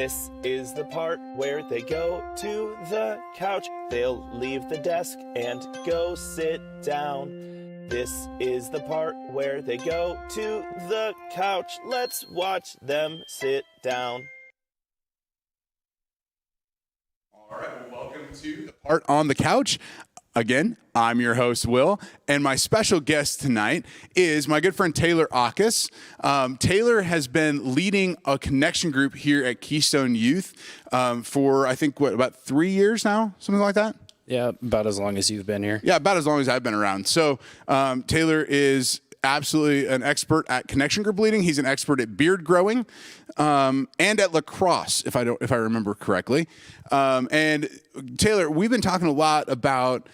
This is the part where they go to the couch. They'll leave the desk and go sit down. This is the part where they go to the couch. Let's watch them sit down. All right, well, welcome to the part on the couch. Again, I'm your host, Will, and my special guest tonight is my good friend Taylor Aukus. Taylor has been leading a connection group here at Keystone Youth for, I think, about 3 years now, something like that? Yeah, about as long as you've been here. Yeah, about as long as I've been around. So Taylor is absolutely an expert at connection group leading. He's an expert at beard growing and at lacrosse, if I remember correctly. And Taylor, we've been talking a lot about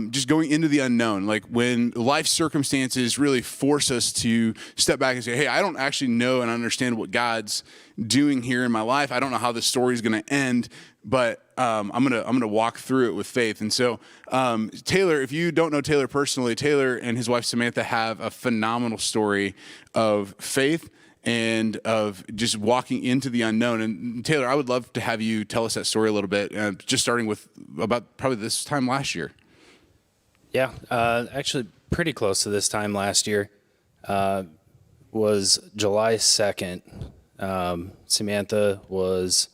just going into the unknown, like when life circumstances really force us to step back and say, hey, I don't actually know and understand what God's doing here in my life. I don't know how this story is going to end, but I'm gonna walk through it with faith. And so, Taylor, if you don't know Taylor personally, Taylor and his wife Samantha have a phenomenal story of faith and of just walking into the unknown. And Taylor, I would love to have you tell us that story a little bit, just starting with about probably this time last year. Yeah, actually pretty close to this time last year. Was July 2nd. Samantha was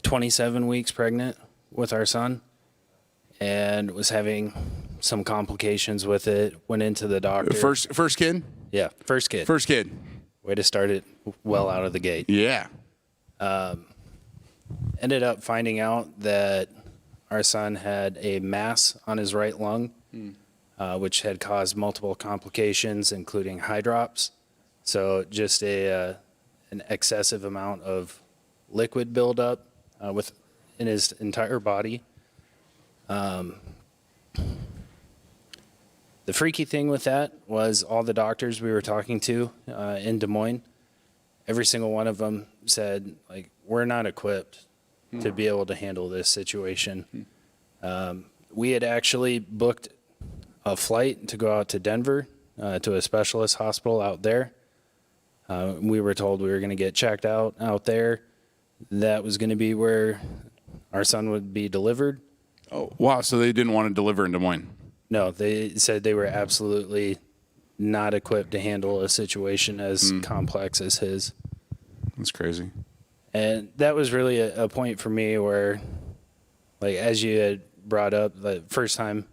27 weeks pregnant with our son and was having some complications with it. Went into the doctor. First kid? Yeah, first kid. First kid. Way to start it well out of the gate. Yeah. Ended up finding out that our son had a mass on his right lung, which had caused multiple complications, including high drops. So just an excessive amount of liquid buildup in his entire body. The freaky thing with that was all the doctors we were talking to in Des Moines, every single one of them said, like, we're not equipped to be able to handle this situation. We had actually booked a flight to go out to Denver to a specialist hospital out there. We were told we were going to get checked out there. That was going to be where our son would be delivered. Oh, wow. So they didn't want to deliver in Des Moines. No, they said they were absolutely not equipped to handle a situation as complex as his. That's crazy. And that was really a point for me where, like, as you had brought up, the first time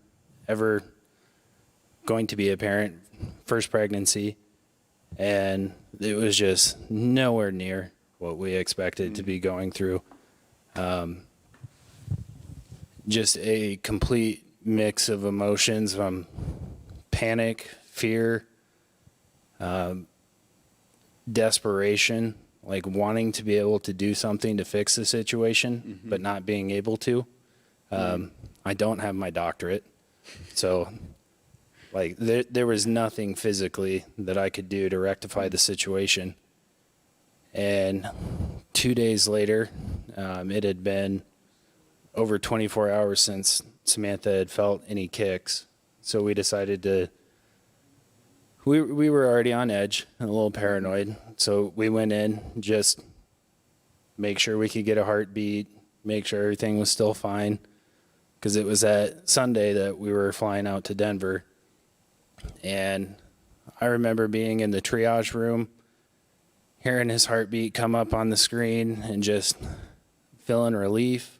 ever going to be a parent, first pregnancy, and it was just nowhere near what we expected to be going through. Just a complete mix of emotions from panic, fear, desperation, like wanting to be able to do something to fix the situation, but not being able to. I don't have my doctorate, so like there was nothing physically that I could do to rectify the situation. And 2 days later, it had been over 24 hours since Samantha had felt any kicks. So we decided we were already on edge and a little paranoid. So we went in, just make sure we could get a heartbeat, make sure everything was still fine. Because it was that Sunday that we were flying out to Denver. And I remember being in the triage room, hearing his heartbeat come up on the screen and just feeling relief.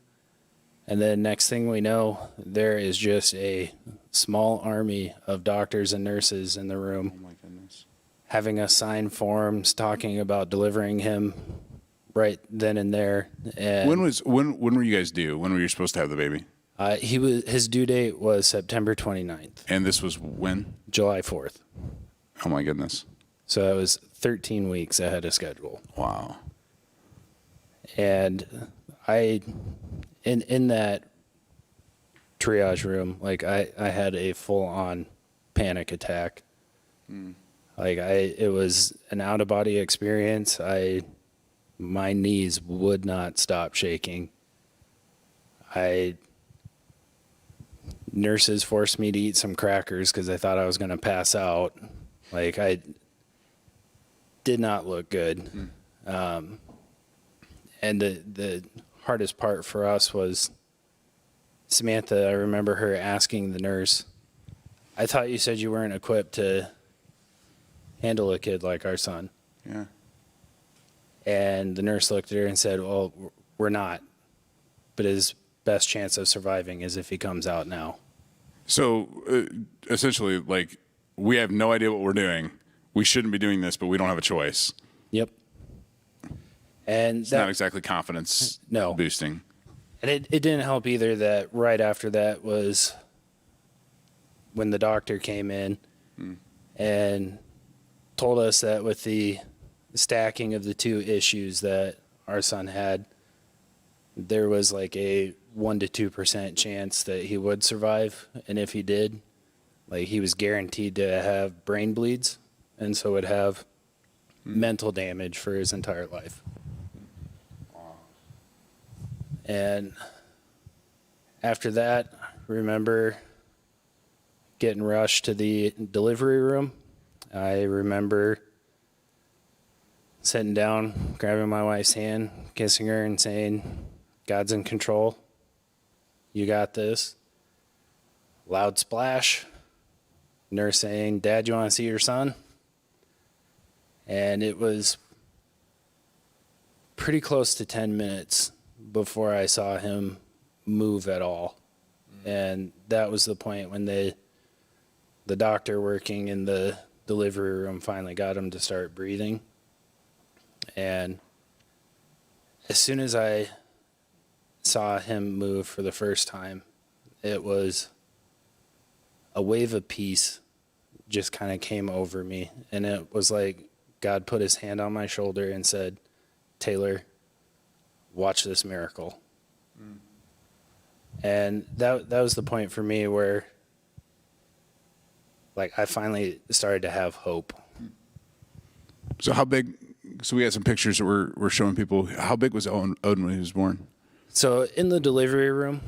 And then next thing we know, there is just a small army of doctors and nurses in the room. Oh my goodness. Having us sign forms, talking about delivering him right then and there. And When were you guys due? When were you supposed to have the baby? his due date was September 29th, And this was when? July 4th. Oh my goodness. So that was 13 weeks ahead of schedule. Wow. And in that triage room, like I had a full on panic attack. Like it was an out of body experience. My knees would not stop shaking. Nurses forced me to eat some crackers because I thought I was going to pass out. Like I did not look good. And the hardest part for us was Samantha. I remember her asking the nurse, I thought you said you weren't equipped to handle a kid like our son. Yeah. And the nurse looked at her and said, well, we're not. But his best chance of surviving is if he comes out now. So essentially, like, we have no idea what we're doing. We shouldn't be doing this, but we don't have a choice. Yep. And It's not exactly confidence boosting. And it didn't help either that right after that was when the doctor came in and told us that with the stacking of the two issues that our son had, there was like a 1 to 2% chance that he would survive. And if he did, like, he was guaranteed to have brain bleeds, and so would have mental damage for his entire life. And after that, remember getting rushed to the delivery room. I remember sitting down, grabbing my wife's hand, kissing her, and saying, God's in control. You got this. Loud splash. Nurse saying, Dad, you want to see your son? And it was pretty close to 10 minutes before I saw him move at all. And that was the point when the doctor working in the delivery room finally got him to start breathing. And as soon as I saw him move for the first time, it was a wave of peace just kind of came over me. And it was like God put his hand on my shoulder and said, Taylor, watch this miracle. And that was the point for me where, like, I finally started to have hope. So how big? So we had some pictures that we're showing people. How big was Odin when he was born? So in the delivery room,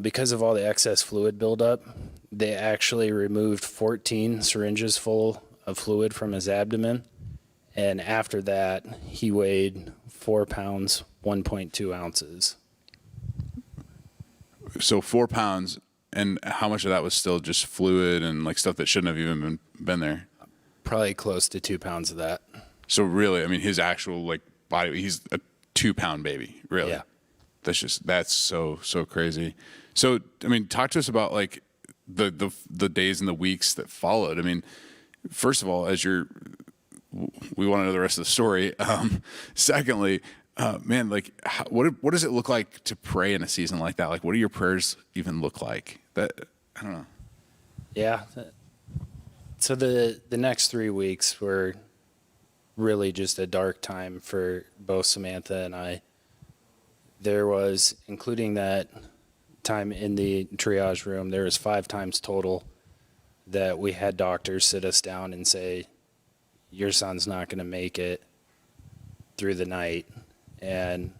because of all the excess fluid buildup, they actually removed 14 syringes full of fluid from his abdomen. And after that, he weighed 4 pounds, 1.2 ounces. So 4 pounds, and how much of that was still just fluid and like stuff that shouldn't have even been there? Probably close to 2 pounds of that. So really, I mean, his actual like body, he's a 2 pound baby, really. Yeah. That's so crazy. So, I mean, talk to us about like the days and the weeks that followed. I mean, first of all, we want to know the rest of the story. Secondly, man, like, what does it look like to pray in a season like that? Like, what do your prayers even look like? That, I don't know. Yeah. So the next 3 weeks were really just a dark time for both Samantha and I. There was, including that time in the triage room, there was 5 times total that we had doctors sit us down and say, your son's not going to make it through the night. And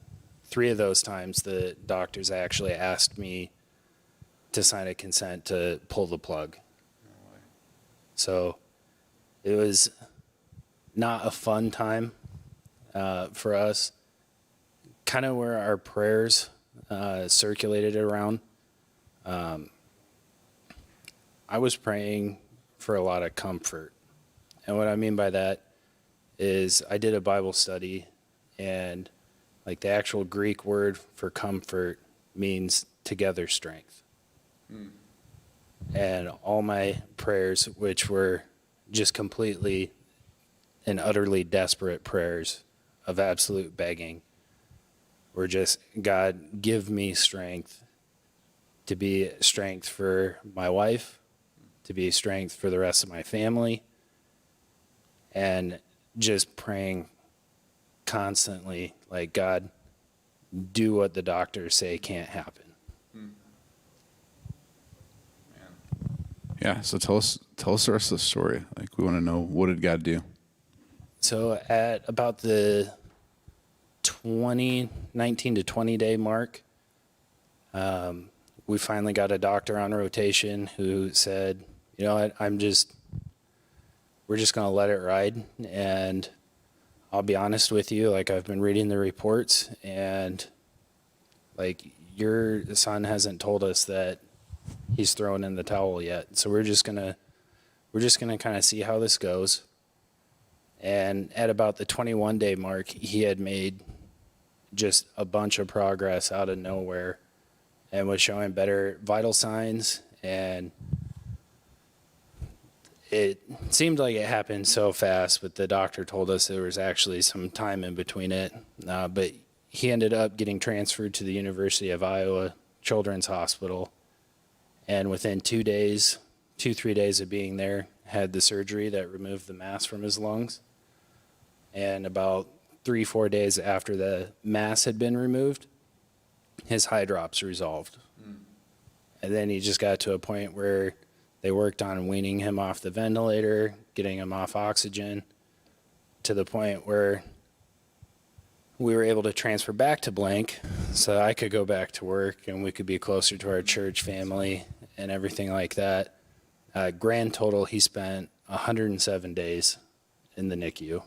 3 of those times, the doctors actually asked me to sign a consent to pull the plug. So it was not a fun time for us. Kind of where our prayers circulated around. I was praying for a lot of comfort. And what I mean by that is I did a Bible study, and like the actual Greek word for comfort means together strength. And all my prayers, which were just completely and utterly desperate prayers of absolute begging, were just, God, give me strength to be strength for my wife, to be strength for the rest of my family, and just praying constantly, like, God, do what the doctors say can't happen. Yeah. So tell us the rest of the story. Like, we want to know, what did God do? So at about the 19 to 20 day mark, we finally got a doctor on rotation who said, you know what, we're just going to let it ride, and I'll be honest with you, like I've been reading the reports, and like your son hasn't told us that he's throwing in the towel yet. So we're just gonna kind of see how this goes. And at about the 21-day mark, he had made just a bunch of progress out of nowhere and was showing better vital signs, and it seemed like it happened so fast, but the doctor told us there was actually some time in between it. But he ended up getting transferred to the University of Iowa Children's Hospital, and within 3 days of being there, had the surgery that removed the mass from his lungs. And about 3-4 days after the mass had been removed, his high drops resolved. And then he just got to a point where they worked on weaning him off the ventilator, getting him off oxygen, to the point where we were able to transfer back to Blank so I could go back to work and we could be closer to our church family and everything like that. Grand total, he spent 107 days in the NICU.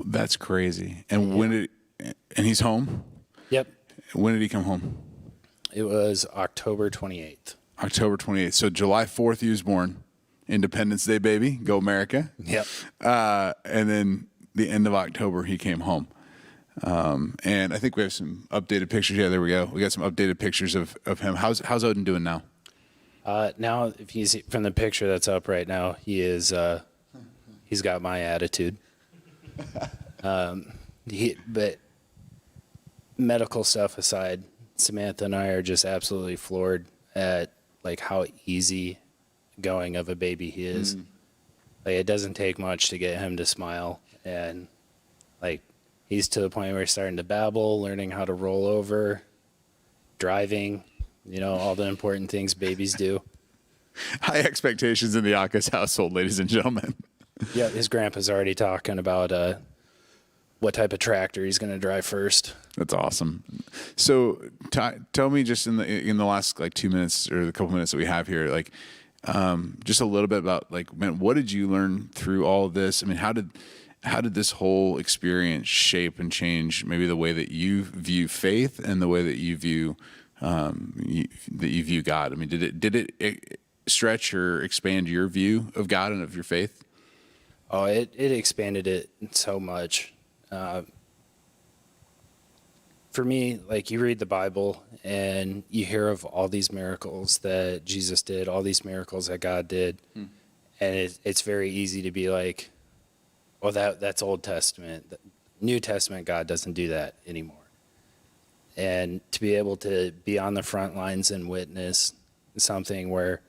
That's crazy. And and he's home? Yep. When did he come home? It was October 28th. October 28th. So July 4th, he was born. Independence Day, baby. Go America. Yep. And then the end of October, he came home. And I think we have some updated pictures. Yeah, there we go. We got some updated pictures of him. How's Odin doing now? Now, if you see from the picture that's up right now, he is, he's got my attitude. But medical stuff aside, Samantha and I are just absolutely floored at like how easy going of a baby he is. Like it doesn't take much to get him to smile, and like he's to the point where he's starting to babble, learning how to roll over, driving, all the important things babies do. High expectations in the Akas household, ladies and gentlemen. Yeah, his grandpa's already talking about what type of tractor he's going to drive first. That's awesome. So tell me just in the last like 2 minutes or the couple minutes that we have here, like just a little bit about like, man, what did you learn through all of this? I mean, how did this whole experience shape and change maybe the way that you view faith and the way that you view God? I mean, did it stretch or expand your view of God and of your faith? Oh, it expanded it so much. For me, like you read the Bible and you hear of all these miracles that Jesus did, all these miracles that God did, and it's very easy to be like, well, that's Old Testament. New Testament, God doesn't do that anymore. And to be able to be on the front lines and witness something where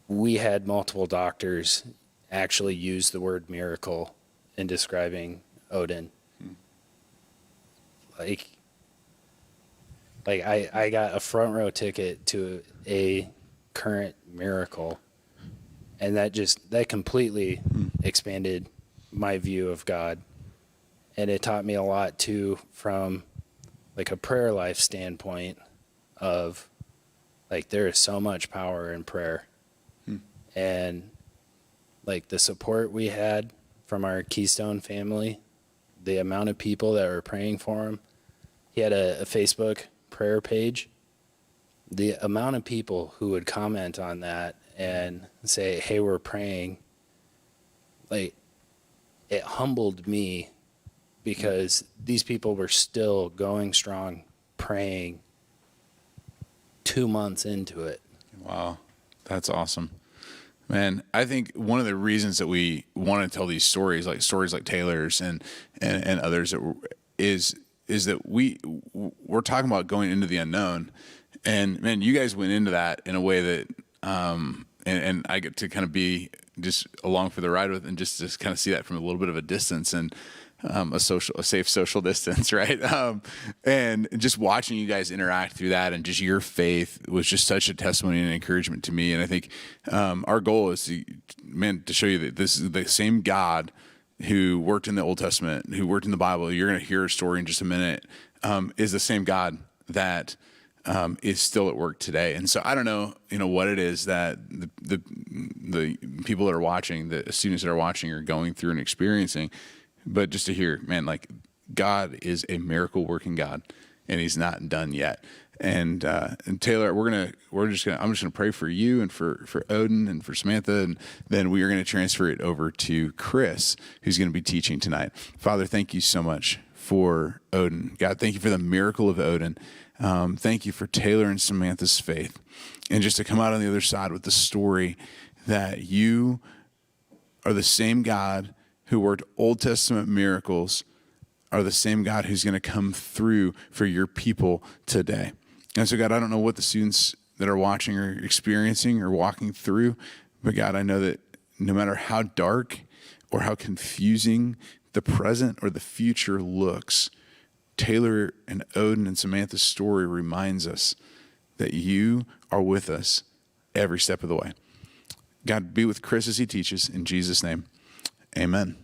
we had multiple doctors actually use the word miracle in describing Odin. Like I got a front row ticket to a current miracle, and that completely expanded my view of God. And it taught me a lot too from like a prayer life standpoint of like there is so much power in prayer. And like the support we had from our Keystone family, the amount of people that were praying for him. He had a Facebook prayer page. The amount of people who would comment on that and say, hey, we're praying, like it humbled me because these people were still going strong, praying 2 months into it. Wow, that's awesome. Man, I think one of the reasons that we want to tell these stories like Taylor's and others is that we're talking about going into the unknown, and man, you guys went into that in a way that and I get to kind of be just along for the ride with and just kind of see that from a little bit of a distance and a safe social distance, right? And just watching you guys interact through that and just your faith was just such a testimony and encouragement to me. And I think our goal is to show you that this is the same God who worked in the Old Testament, who worked in the Bible. You're going to hear a story in just a minute. Is the same God that is still at work today. And so I don't know, what it is that the people that are watching, the students that are watching are going through and experiencing, but just to hear, man, like God is a miracle working God and he's not done yet. And Taylor, I'm just gonna pray for you and for Odin and for Samantha, and then we are going to transfer it over to Chris, who's going to be teaching tonight. Father, thank you so much for Odin. God, thank you for the miracle of Odin. Thank you for Taylor and Samantha's faith, and just to come out on the other side with the story that you are the same God who worked Old Testament miracles, are the same God who's going to come through for your people today. And so, God, I don't know what the students that are watching are experiencing or walking through, but God, I know that no matter how dark or how confusing the present or the future looks, Taylor and Odin and Samantha's story reminds us that you are with us every step of the way. God, be with Chris as he teaches. In Jesus' name, amen.